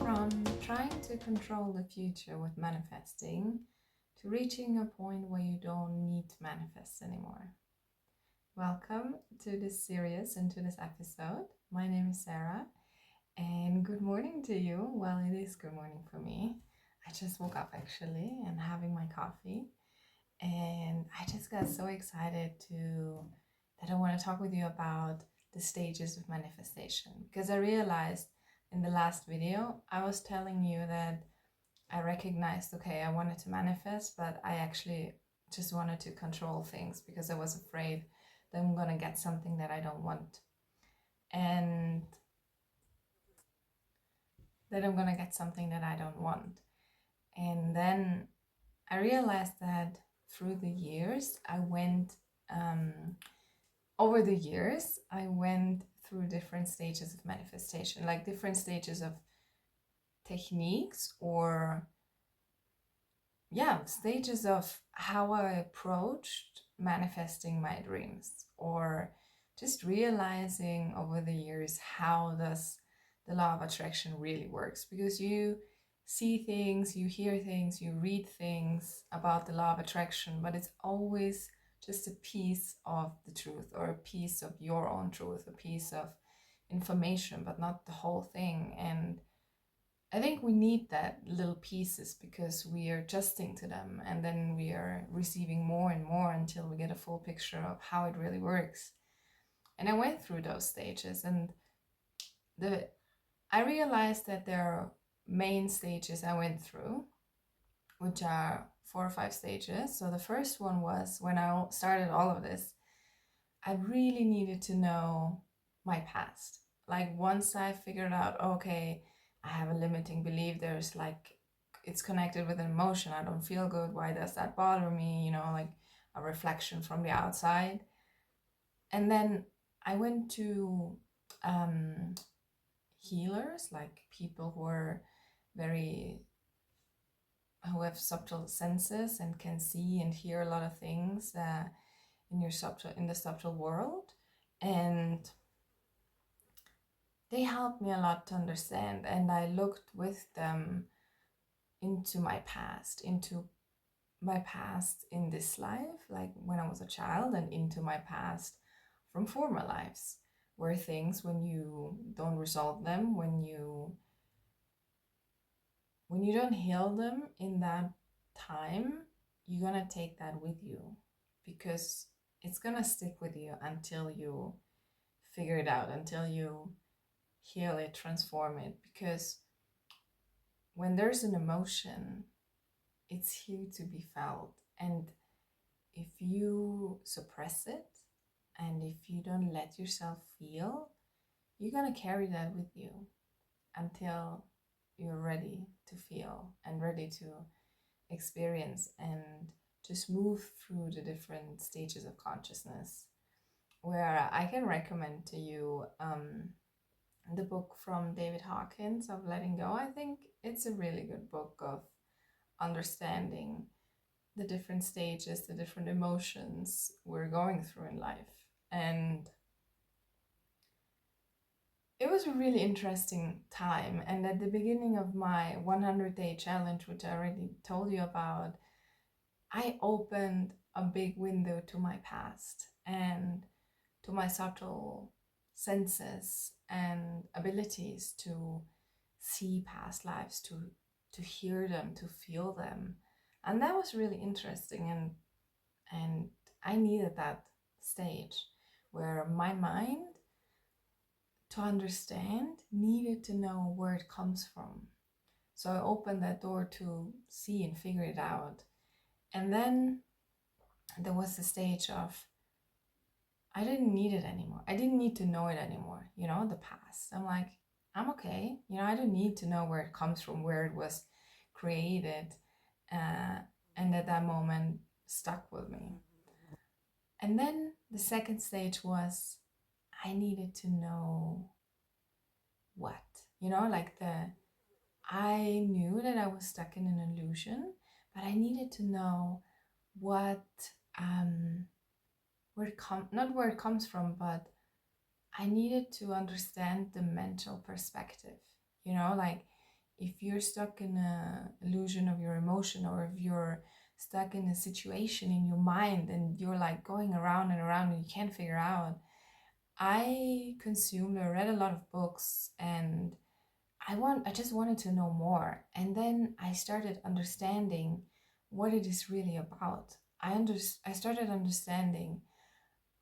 From trying to control the future with manifesting to reaching a point where you don't need to manifest anymore. Welcome to this series and to this episode. My name is Sarah, and good morning to you. Well, it is good morning for me. I just woke up actually and having my coffee, and I just got so excited that I want to talk with you about the stages of manifestation, because I realized in the last video I was telling you that I recognized, okay, I wanted to manifest, but I actually just wanted to control things because I was afraid that I'm gonna get something that I don't want, and and then I realized that through the years I went over the years I went through different stages of manifestation, like different stages of techniques or stages of how I approached manifesting my dreams, or just realizing over the years how does the law of attraction really works, because you see things, you hear things, you read things about the law of attraction, but it's always just a piece of the truth, or a piece of your own truth, a piece of information, but not the whole thing. And I think we need that little pieces because we are adjusting to them, and then we are receiving more and more until we get a full picture of how it really works. And I went through those stages, and I realized that there are main stages I went through, which are 4 or 5 stages. So the first one was when I started all of this, I really needed to know my past. Like once I figured out, okay, I have a limiting belief, there's like, it's connected with an emotion, I don't feel good, why does that bother me, like a reflection from the outside. And then I went to healers, like people who have subtle senses and can see and hear a lot of things in the subtle world, and they helped me a lot to understand. And I looked with them into my past in this life, like when I was a child, and into my past from former lives, where things, when you don't resolve them, when you don't heal them in that time, you're gonna take that with you, because it's gonna stick with you until you figure it out, until you heal it, transform it. Because when there's an emotion, it's here to be felt, and if you suppress it and if you don't let yourself feel, you're gonna carry that with you until you're ready to feel and ready to experience and just move through the different stages of consciousness. Where I can recommend to you the book from David Hawkins of Letting Go. I think it's a really good book of understanding the different stages, the different emotions we're going through in life. And it was a really interesting time. And at the beginning of my 100-day challenge, which I already told you about, I opened a big window to my past and to my subtle senses and abilities to see past lives, to hear them, to feel them. And that was really interesting, and I needed that stage where my mind, to understand, needed to know where it comes from. So I opened that door to see and figure it out. And then there was the stage of, I didn't need it anymore. I didn't need to know it anymore, the past. I'm like, I'm okay. I don't need to know where it comes from, where it was created. And at that moment stuck with me. And then the second stage was, I needed to know what, I knew that I was stuck in an illusion, but I needed to know what, not where it comes from, but I needed to understand the mental perspective, like if you're stuck in a illusion of your emotion, or if you're stuck in a situation in your mind and you're like going around and around and you can't figure out, I read a lot of books, and I just wanted to know more. And then I started understanding what it is really about. I started understanding,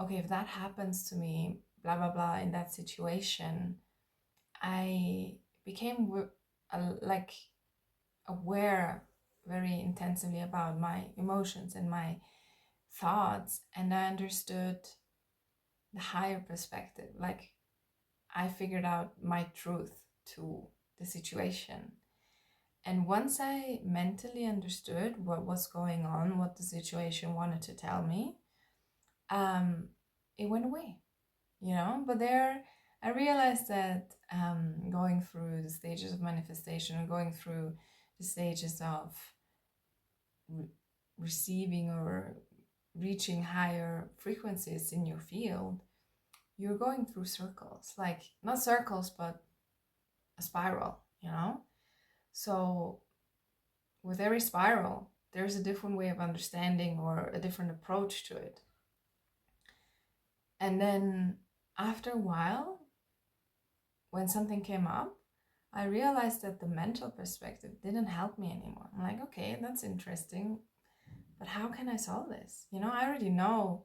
okay, if that happens to me, blah blah blah, in that situation, I became like aware very intensively about my emotions and my thoughts, and I understood the higher perspective. Like, I figured out my truth to the situation. And once I mentally understood what was going on, what the situation wanted to tell me, it went away, you know. But there, I realized that going through the stages of manifestation, and going through the stages of receiving or reaching higher frequencies in your field, you're going through circles, like not circles, but a spiral, you know? So with every spiral, there's a different way of understanding or a different approach to it. And then after a while, when something came up, I realized that the mental perspective didn't help me anymore. I'm like, okay, that's interesting, but how can I solve this? You know, I already know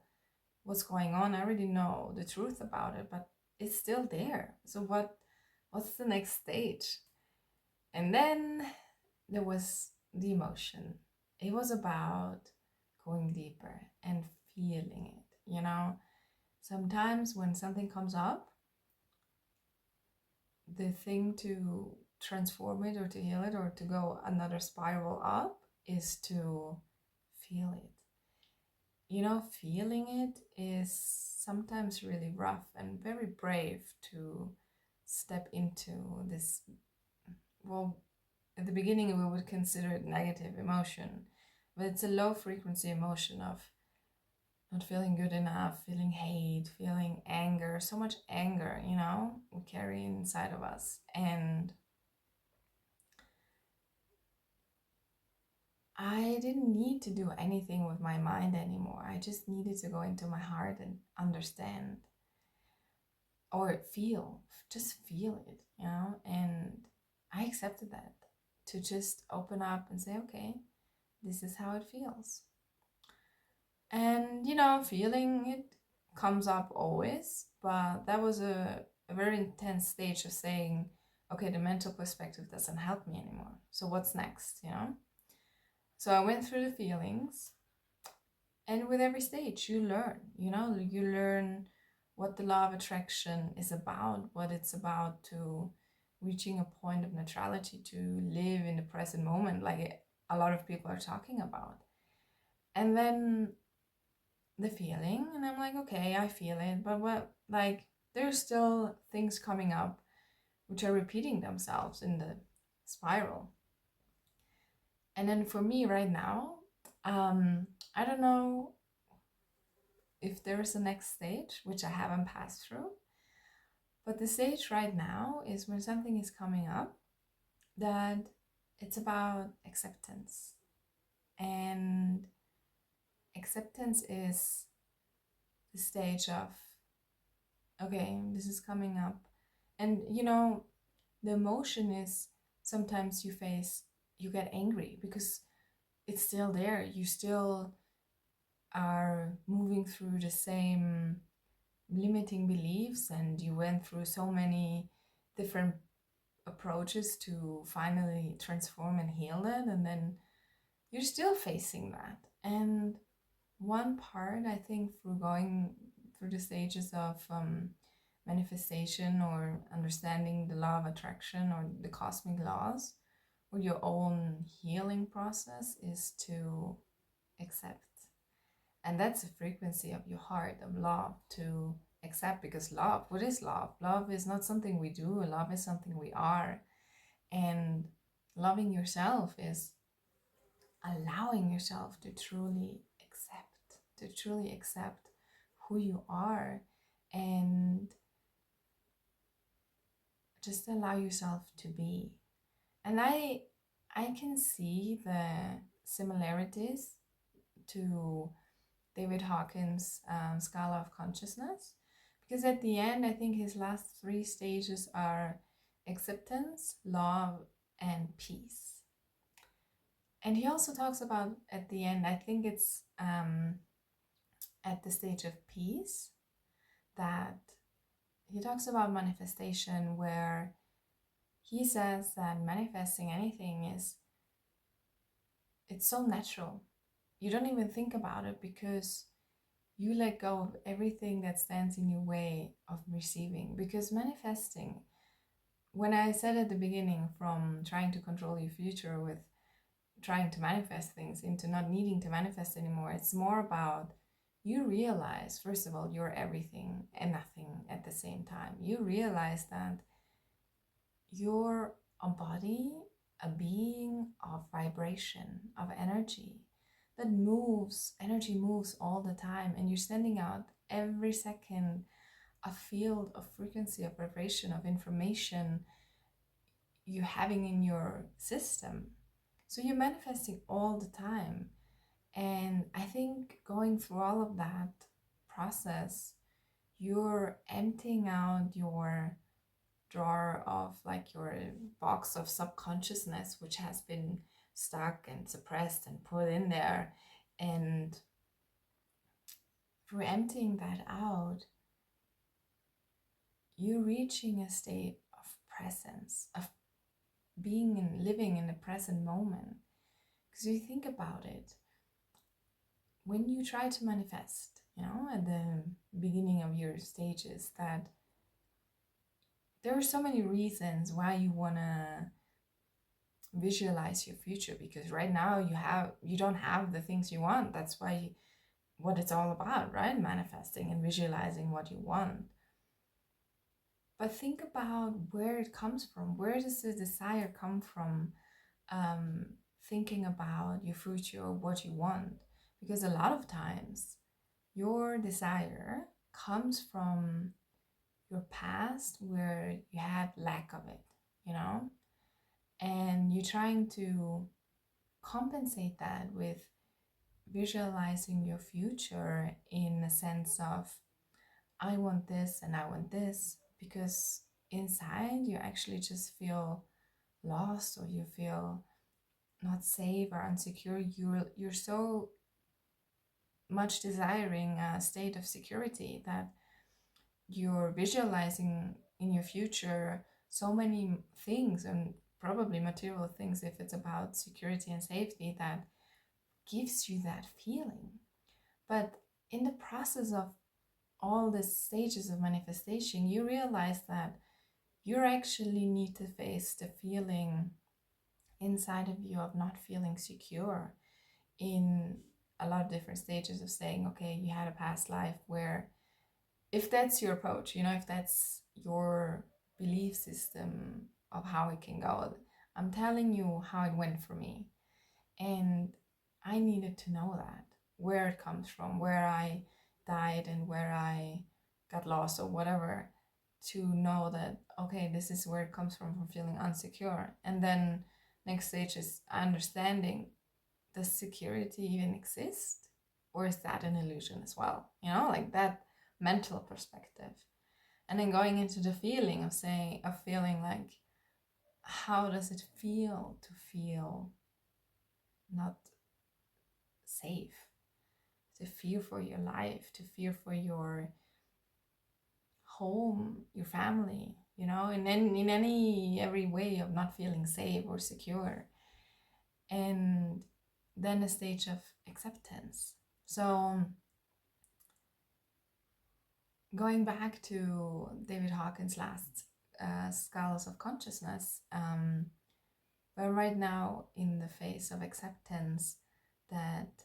what's going on. I already know the truth about it, but it's still there. So what's the next stage? And then there was the emotion. It was about going deeper and feeling it, you know. Sometimes when something comes up, the thing to transform it or to heal it or to go another spiral up is to feel it. You know, feeling it is sometimes really rough and very brave to step into this. Well, at the beginning we would consider it negative emotion, but it's a low frequency emotion of not feeling good enough, feeling hate, feeling anger, so much anger, you know, we carry inside of us. And I didn't need to do anything with my mind anymore. I just needed to go into my heart and understand, or just feel it, you know. And I accepted that, to just open up and say, okay, this is how it feels. And, you know, feeling it comes up always, but that was a very intense stage of saying, okay, the mental perspective doesn't help me anymore. So what's next, you know? So I went through the feelings, and with every stage you learn, you know, you learn what the law of attraction is about, what it's about, to reaching a point of neutrality, to live in the present moment, like a lot of people are talking about. And then the feeling, and I'm like, okay, I feel it, but what, like, there's still things coming up which are repeating themselves in the spiral. And then for me right now, I don't know if there's a next stage which I haven't passed through, but the stage right now is when something is coming up that it's about acceptance. And acceptance is the stage of, okay, this is coming up. And you know, the emotion is, sometimes you get angry because it's still there. You still are moving through the same limiting beliefs, and you went through so many different approaches to finally transform and heal it, and then you're still facing that. And one part, I think, through going through the stages of manifestation, or understanding the law of attraction or the cosmic laws, or your own healing process, is to accept. And that's a frequency of your heart, of love, to accept. Because love, what is love? Love is not something we do, love is something we are. And loving yourself is allowing yourself to truly accept who you are, and just allow yourself to be. And I can see the similarities to David Hawkins' Scala of Consciousness, because at the end, I think his last three stages are acceptance, love, and peace. And he also talks about at the end, I think it's at the stage of peace, that he talks about manifestation, where he says that manifesting anything it's so natural. You don't even think about it because you let go of everything that stands in your way of receiving. Because manifesting, when I said at the beginning, from trying to control your future with trying to manifest things into not needing to manifest anymore, it's more about, you realize, first of all, you're everything and nothing at the same time. You realize that you're a body, a being of vibration, of energy that moves. Energy moves all the time, and you're sending out every second a field of frequency, of vibration, of information you're having in your system. So you're manifesting all the time. And I think going through all of that process, you're emptying out your drawer of, like, your box of subconsciousness, which has been stuck and suppressed and put in there. And through emptying that out, you're reaching a state of presence, of being and living in the present moment. Because you think about it, when you try to manifest, at the beginning of your stages, that there are so many reasons why you want to visualize your future, because right now you don't have the things you want. That's why what it's all about, right? Manifesting and visualizing what you want. But think about where it comes from. Where does the desire come from? Thinking about your future or what you want, because a lot of times your desire comes from your past, where you had lack of it, and you're trying to compensate that with visualizing your future, in a sense of, I want this and I want this, because inside you actually just feel lost, or you feel not safe or insecure. You're so much desiring a state of security that you're visualizing in your future so many things, and probably material things if it's about security and safety, that gives you that feeling. But in the process of all the stages of manifestation, you realize that you actually need to face the feeling inside of you of not feeling secure, in a lot of different stages of saying, okay, you had a past life where, if that's your approach, if that's your belief system of how it can go, I'm telling you how it went for me. And I needed to know that, where it comes from, where I died and where I got lost or whatever, to know that, okay, this is where it comes from feeling insecure. And then next stage is understanding, does security even exist? Or is that an illusion as well? Like that mental perspective. And then going into the feeling of feeling like, how does it feel to feel not safe, to fear for your life, to fear for your home, your family, in every way of not feeling safe or secure. And then a stage of acceptance. So going back to David Hawkins' last Scales of Consciousness, we're right now in the phase of acceptance, that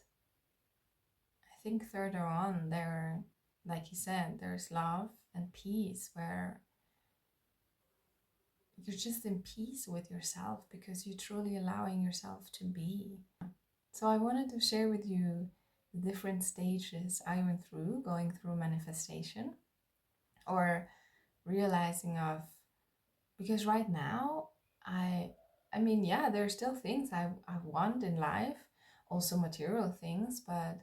I think further on there, like he said, there's love and peace, where you're just in peace with yourself because you're truly allowing yourself to be. So I wanted to share with you the different stages I went through, going through manifestation, or realizing of, because right now I I mean, yeah, there are still things I want in life, also material things, but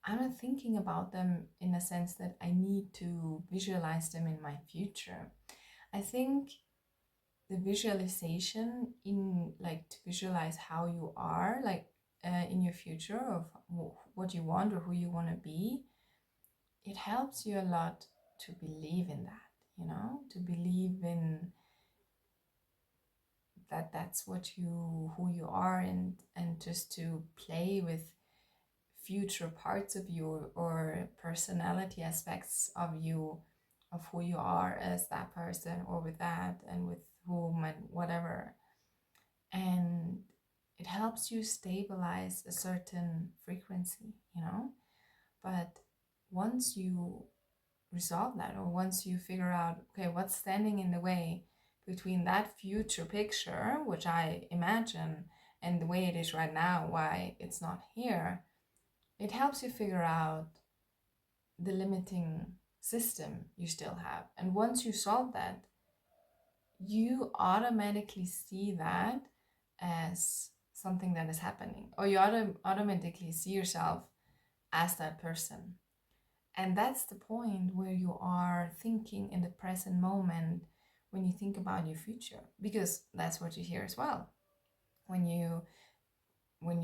I'm not thinking about them in a sense that I need to visualize them in my future. I think the visualization in like to visualize how you are like in your future of what you want or who you want to be, it helps you a lot to believe in that, you know, to believe in that that's what you who you are, and just to play with future parts of you or personality aspects of you, of who you are as that person or with that and with whom and whatever. And it helps you stabilize a certain frequency, you know. But once you resolve that, or once you figure out, okay, what's standing in the way between that future picture, which I imagine, and the way it is right now, why it's not here, it helps you figure out the limiting system you still have. And once you solve that, you automatically see that as something that is happening, or you automatically see yourself as that person. And that's the point where you are thinking in the present moment when you think about your future, because that's what you hear as well when you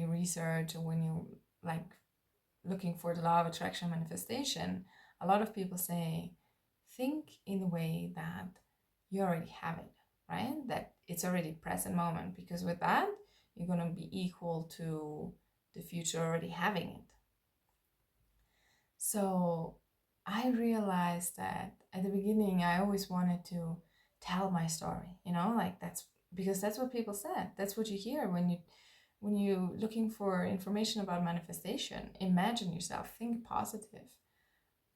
research, or when you like looking for the law of attraction manifestation. A lot of people say, think in the way that you already have it, right? That it's already present moment, because with that, you're going to be equal to the future already having it. So I realized that at the beginning, I always wanted to tell my story, you know, like that's because that's what people said. That's what you hear when you're looking for information about manifestation. Imagine yourself, think positive.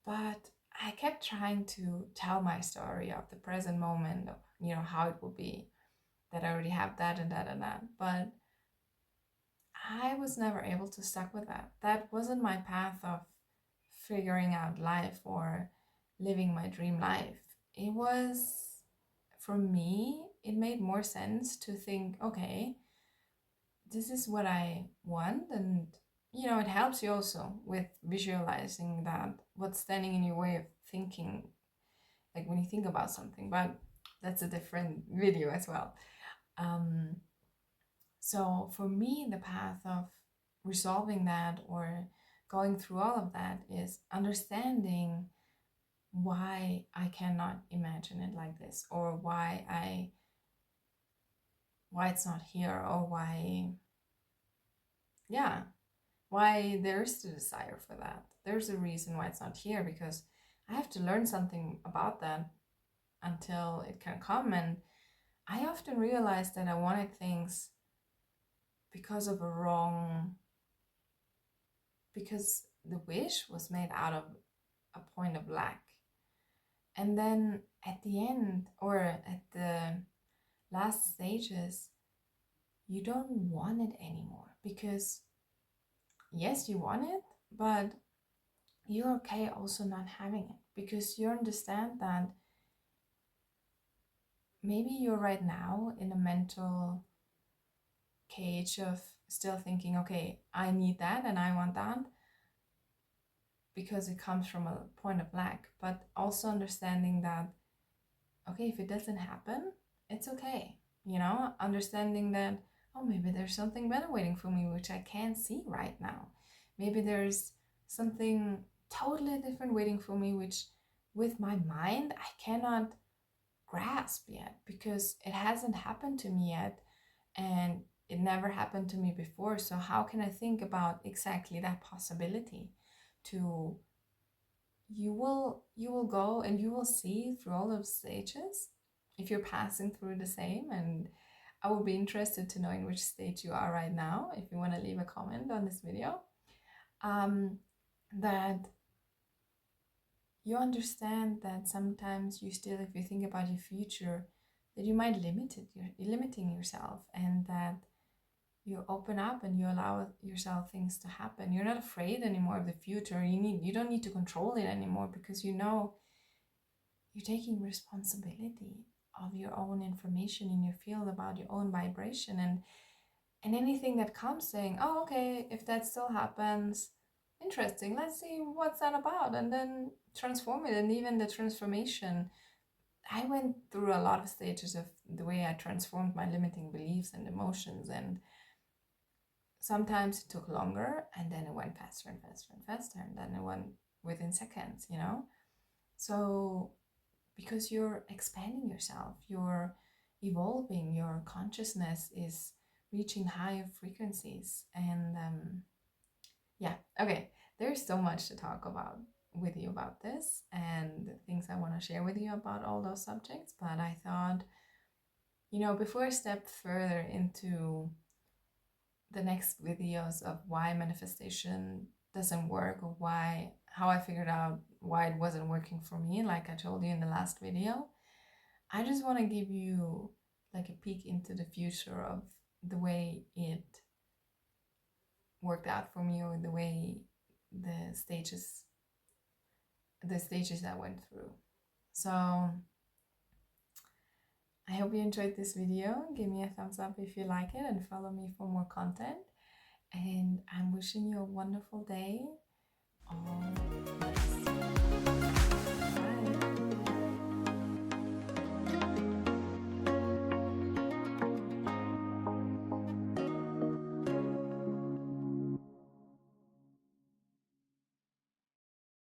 But I kept trying to tell my story of the present moment, of, you know, how it will be, that I already have that and that and that. But I was never able to stick with that. That wasn't my path of figuring out life or living my dream life. It was, for me, it made more sense to think, okay, this is what I want. And, you know, it helps you also with visualizing that what's standing in your way of thinking, like when you think about something, but that's a different video as well. So for me, the path of resolving that or going through all of that is understanding why I cannot imagine it like this, or why it's not here, or why there's the desire for that. There's a reason why it's not here, because I have to learn something about that until it can come. And I often realized that I wanted things because of a wrong, because the wish was made out of a point of lack. And then at the end, or at the last stages, you don't want it anymore, because yes, you want it, but you're okay also not having it, because you understand that maybe you're right now in a mental cage of still thinking, okay, I need that and I want that, because it comes from a point of lack, but also understanding that, okay, if it doesn't happen, it's okay, you know, understanding that, oh, maybe there's something better waiting for me, which I can't see right now. Maybe there's something totally different waiting for me, which with my mind, I cannot grasp yet, because it hasn't happened to me yet. And it never happened to me before. So how can I think about exactly that possibility? To you will go and you will see through all those stages if you're passing through the same. And I will be interested to know in which stage you are right now, if you want to leave a comment on this video. That you understand that sometimes you still, if you think about your future, that you might you're limiting yourself, and that you open up and you allow yourself things to happen. You're not afraid anymore of the future. You don't need to control it anymore, because you know you're taking responsibility of your own information in your field about your own vibration, and anything that comes saying, oh, okay, if that still happens, interesting, let's see what's that about, and then transform it. And even the transformation, I went through a lot of stages of the way I transformed my limiting beliefs and emotions, and sometimes it took longer, and then it went faster and faster and faster, and then it went within seconds, you know? So, because you're expanding yourself, you're evolving, your consciousness is reaching higher frequencies. And yeah, okay, there's so much to talk about with you about this and the things I want to share with you about all those subjects. But I thought, before I step further into the next videos of why manifestation doesn't work, or how I figured out why it wasn't working for me, like I told you in the last video, I just want to give you like a peek into the future of the way it worked out for me, or the way the stages I went through. So I hope you enjoyed this video. Give me a thumbs up if you like it, and follow me for more content. And I'm wishing you a wonderful day. All the best.